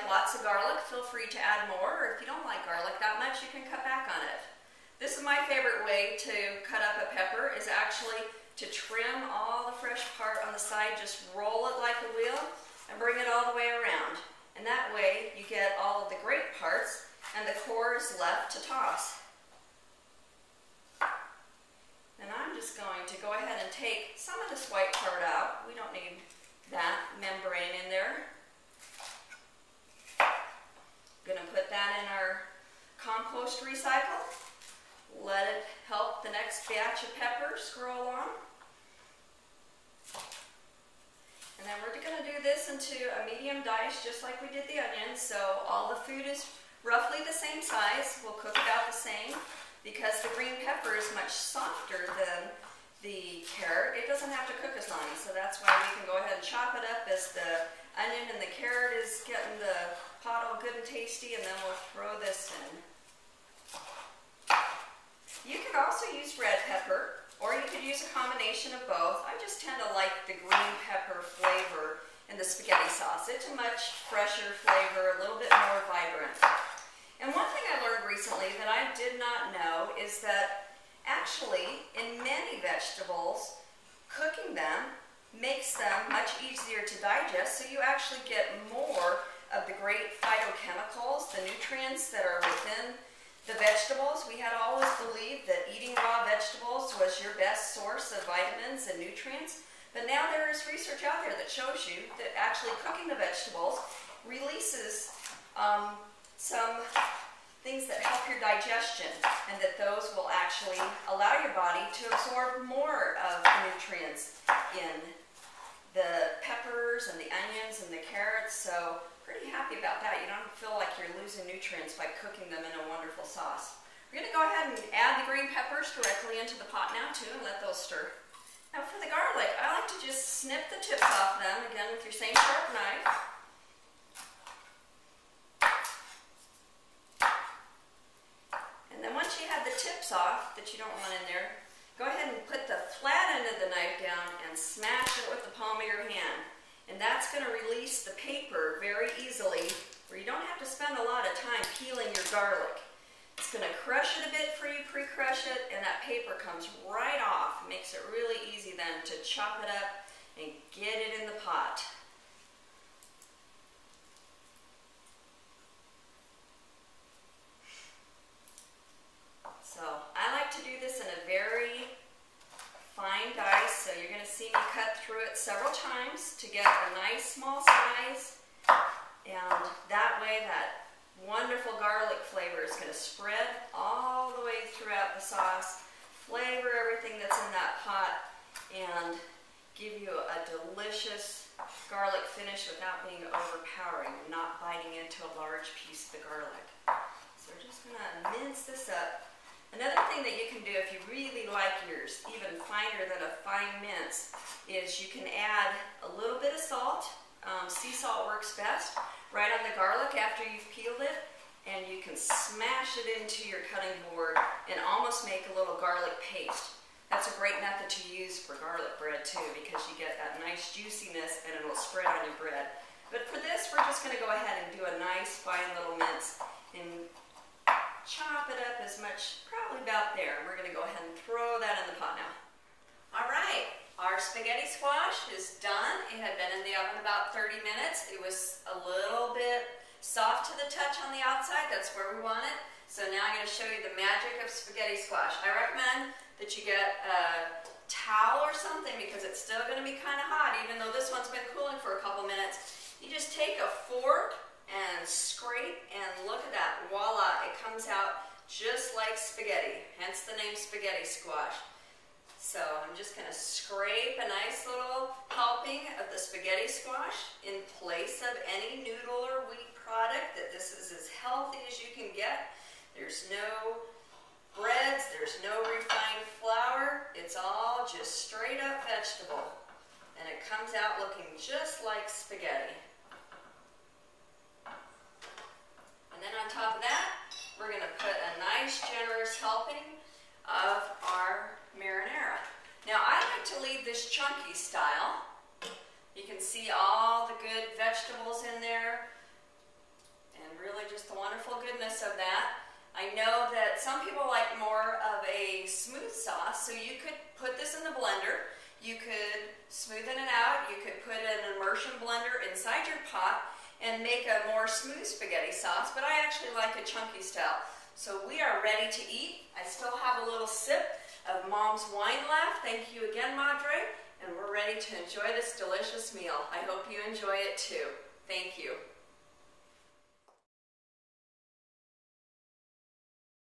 like lots of garlic, feel free to add more, or if you don't like garlic that much, you can cut back on it. This is my favorite way to cut up a pepper, is actually to trim all the fresh part on the side, just roll it like a wheel and bring it all the way around. And that way you get all of the great parts and the core is left to toss. And I'm just going to go ahead and take some of this white part out. We don't need that membrane in there. I'm going to put that in our compost recycle. Let it help the next batch of peppers grow along. And then we're going to do this into a medium dice just like we did the onions. So all the food is roughly the same size. We'll cook about the same. Because the green pepper is much softer than the carrot, it doesn't have to cook as long. So that's why we can go ahead and chop it up as the onion and the carrot is getting the pot all good and tasty, and then we'll throw this in. You could also use red pepper, or you could use a combination of both. I just tend to like the green pepper flavor in the spaghetti sauce. It's a much fresher flavor, a little bit more vibrant. And one thing I learned recently that I did not know is that actually in many vegetables, cooking them makes them much easier to digest, so you actually get more of the great phytochemicals, the nutrients that are within the vegetables. We had always believed that eating raw vegetables was your best source of vitamins and nutrients, but now there is research out there that shows you that actually cooking the vegetables releases some things that help your digestion, and that those will actually allow your body to absorb more of the nutrients in the peppers and the onions and the carrots. So pretty happy about that. You don't feel like you're losing nutrients by cooking them in a wonderful sauce. We're going to go ahead and add the green peppers directly into the pot now too, and let those stir. Now for the garlic, I like to just snip the tips off them, again with your same sharp knife. And then once you have the tips off that you don't want in there, go ahead and put the flat end of the knife down and smash it with the palm of your hand. And that's going to release the paper very easily, where you don't have to spend a lot of time peeling your garlic. It's going to crush it a bit for you, pre-crush it, and that paper comes right off. It makes it really easy then to chop it up and get it in the pot. So I like to do this in a very fine dice, so you're going to see me cut through it several times to get a nice small size, and that way that wonderful garlic flavor is going to spread all the way throughout the sauce, flavor everything that's in that pot, and give you a delicious garlic finish without being overpowering and not biting into a large piece of the garlic. So we're just going to mince this up. Another thing that you can do if you really like yours even finer than a fine mince is you can add a little bit of salt. Sea salt works best right on the garlic after you've peeled it, and you can smash it into your cutting board and almost make a little garlic paste. That's a great method to use for garlic bread too, because you get that nice juiciness and it'll spread on your bread. But for this, we're just going to go ahead and do a nice fine little mince and chop it up as much, probably about there. We're going to go ahead and throw that in the pot now. All right, our spaghetti squash is done. It had been in the oven about 30 minutes. It was a little bit soft to the touch on the outside. That's where we want it. So now I'm going to show you the magic of spaghetti squash. I recommend that you get a towel or something because it's still going to be kind of hot, even though this one's been cooling for a couple minutes. You just take a fork and scrape, and look at that, voila, it comes out just like spaghetti, hence the name spaghetti squash. So I'm just going to scrape a nice little helping of the spaghetti squash in place of any noodle or wheat product. That this is as healthy as you can get. There's no breads, there's no refined flour, it's all just straight up vegetable. And it comes out looking just like spaghetti. And then on top of that, we're going to put a nice generous helping of our marinara. Now I like to leave this chunky style. You can see all the good vegetables in there. just the wonderful goodness of that. I know that some people like more of a smooth sauce, so you could put this in the blender. You could smoothen it out. You could put an immersion blender inside your pot and make a more smooth spaghetti sauce, but I actually like a chunky style. So we are ready to eat. I still have a little sip of Mom's wine left. Thank you again, Madre. And we're ready to enjoy this delicious meal. I hope you enjoy it too. Thank you.